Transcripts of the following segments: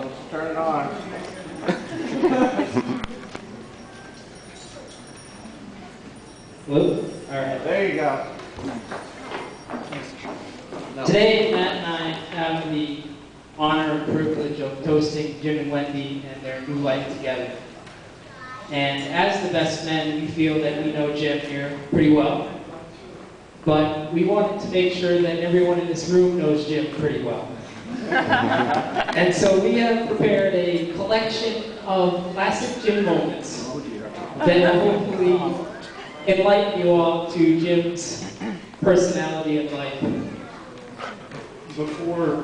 Let's turn it on. Whoop. All right. There you go. Today, Matt and I have the honor and privilege of toasting Jim and Wendy and their new life together. And as the best men, we feel that we know Jim here pretty well. But we wanted to make sure that everyone in this room knows Jim pretty well. And so we have prepared a collection of classic Jim moments that will hopefully enlighten you all to Jim's personality and life. Before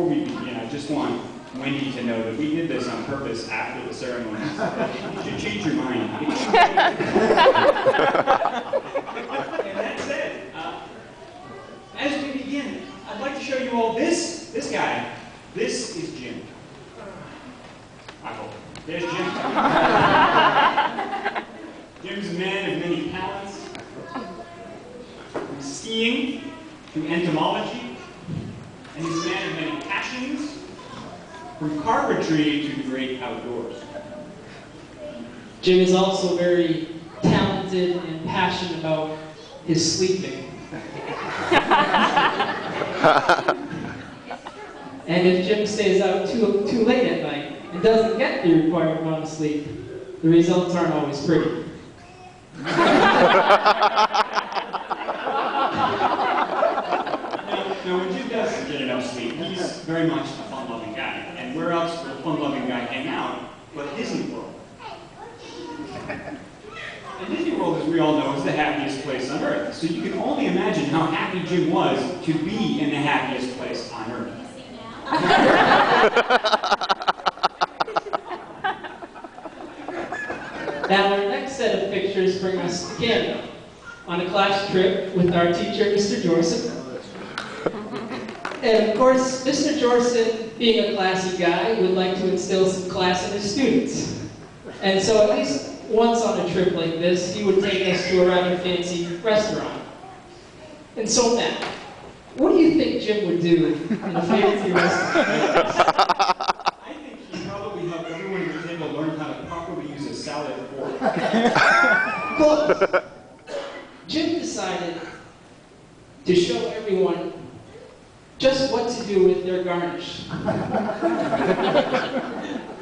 we begin, I just want Wendy to know that we did this on purpose after the ceremony. You should change your mind. And that's it. As we begin, I'd like to show you all this guy. This is Jim. I hope. There's Jim. Jim's a man of many talents. From skiing to entomology. And he's a man of many passions. From carpentry to the great outdoors. Jim is also very talented and passionate about his sleeping. And if Jim stays out too late at night and doesn't get the required amount of sleep, the results aren't always pretty. Now, when Jim does get enough sleep, he's very much a fun-loving guy. And where else would a fun-loving guy hang out but Disney World? And Disney World, as we all know, is the happiest place on Earth. So you can only imagine how happy Jim was to be in the happiest place on Earth. Now, our next set of pictures bring us to Canada on a class trip with our teacher, Mr. Jorson. And of course, Mr. Jorson, being a classy guy, would like to instill some class in his students. And so at least once on a trip like this, he would take us to a rather fancy restaurant. And so Matt, what do you think Jim would do in a fancy restaurant? I think he'd probably help everyone at the table learn how to properly use a salad fork. But Jim decided to show everyone just what to do with their garnish.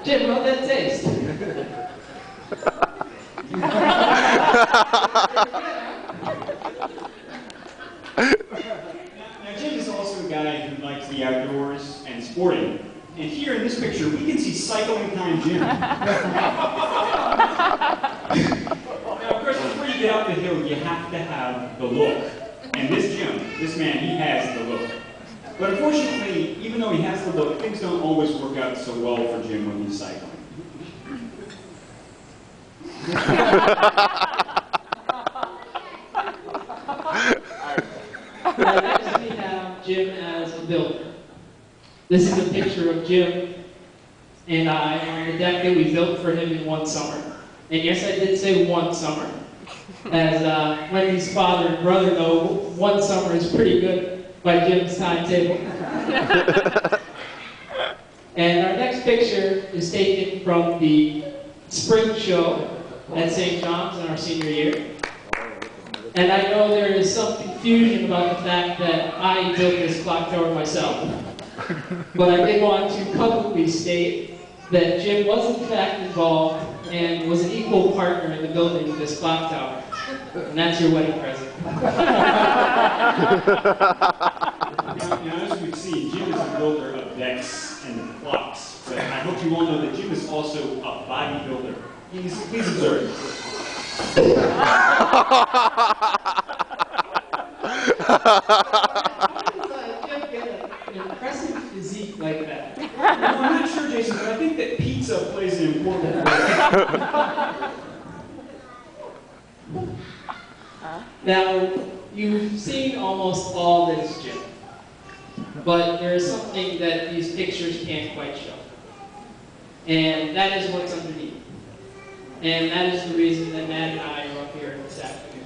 Jim, how'd that taste? Now, Jim is also a guy who likes the outdoors and sporting. And here in this picture, we can see cycling time Jim. Now, of course, before you get up the hill, you have to have the look. And this Jim, this man, he has the look. But unfortunately, even though he has the look, things don't always work out so well for Jim when he's cycling. Next we have Jim as a builder. This is a picture of Jim and I on the deck that we built for him in one summer. And yes, I did say one summer. As Wendy's father and brother know, one summer is pretty good by Jim's timetable. And our next picture is taken from the spring show at St. John's in our senior year. And I know there is some confusion about the fact that I built this clock tower myself. But I did want to publicly state that Jim was in fact involved and was an equal partner in the building of this clock tower. And that's your wedding present. Now, as we've seen, Jim is a builder of decks and clocks. But I hope you all know that Jim is also a bodybuilder. Please observe. Jim get an impressive physique like that? No, I'm not sure, Jason, but I think that pizza plays an important role. Now, you've seen almost all this, Jim. But there is something that these pictures can't quite show. And that is what's underneath. And that is the reason that Matt and I are up here this afternoon.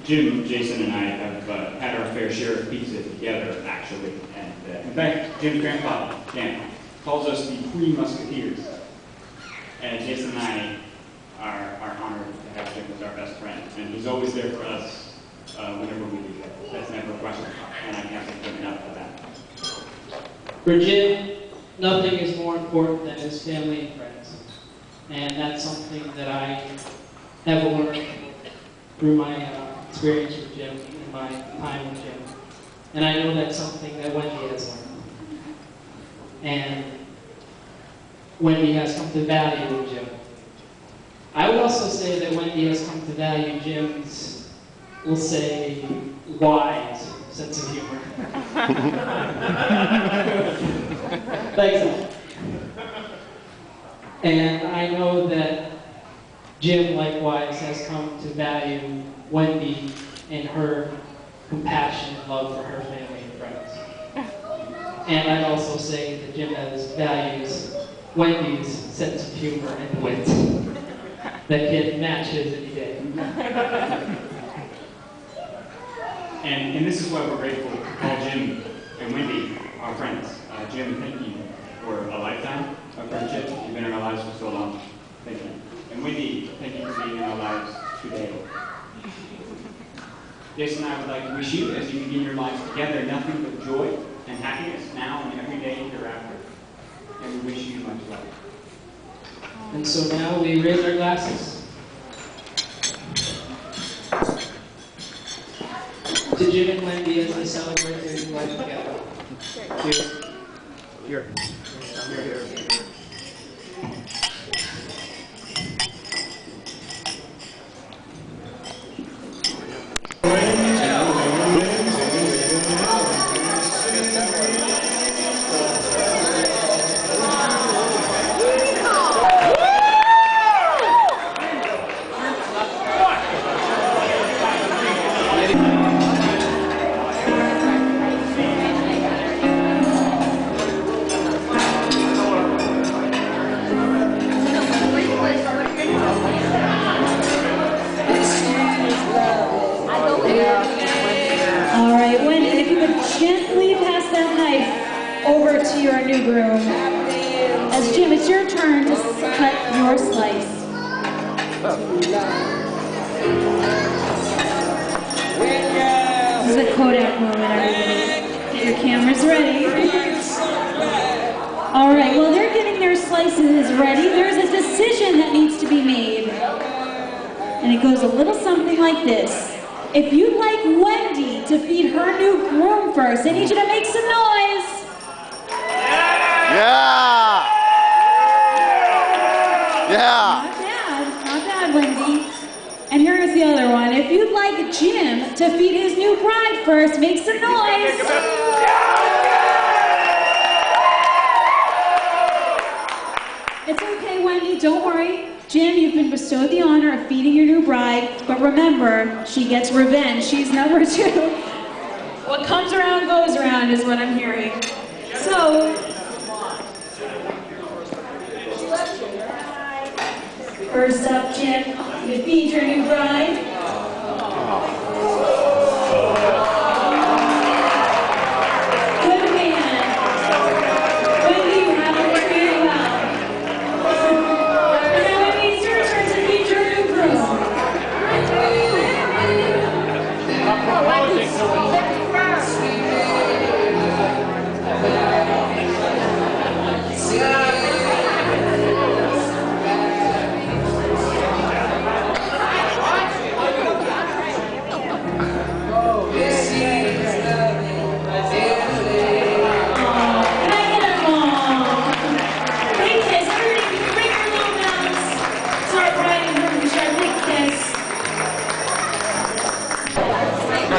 Jim, Jason, and I have had our fair share of pizza together, actually. And in fact, Jim's grandfather, Dan, calls us the Three Musketeers. And Jason and I are honored to have Jim as our best friend. And he's always there for us whenever we need it. That's never a question. And I can't thank him enough for that. For Jim, nothing is more important than his family and friends. And that's something that I have learned through my experience with Jim and my time with Jim. And I know that's something that Wendy has learned. And Wendy has come to value Jim. I would also say that Wendy has come to value Jim's, we'll say, wise sense of humor. Thanks. And I know that Jim, likewise, has come to value Wendy and her compassion and love for her family and friends. And I'd also say that Jim values Wendy's sense of humor and wit that can match his any day. And this is why we're grateful to call Jim and Wendy our friends. Jim, thank you for a lifetime of friendship. You've been in our lives for so long. Thank you. And Wendy, thank you for being in our lives today. Jason and I would like to wish you, as you begin your lives together, nothing but joy and happiness now and every day hereafter. And we wish you much love. And so now we raise our glasses to Jim and Wendy as they celebrate their new life together. Cheers. Here. Here. Gently pass that knife over to your new groom. As Jim, it's your turn to cut your slice. This is a Kodak moment, everybody. Get your cameras ready. All right, well, they're getting their slices ready. There's a decision that needs to be made. And it goes a little something like this. If you'd like Wendy to feed her new groom first, I need you to make some noise. Yeah! Yeah! Not bad, Wendy. And here's the other one. If you'd like Jim to feed his new bride first, make some noise. It's okay, Wendy, don't worry. Jim, you've been bestowed the honor of feeding your new bride, but remember, she gets revenge. She's number 2. What comes around goes around is what I'm hearing. So, first up, Jim, you feed your new bride.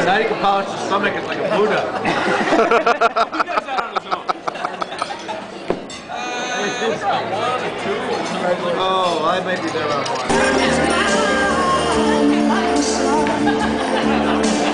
Now you can polish the stomach, it's like a Buddha. He does that on his own. Oh, I might be there on one.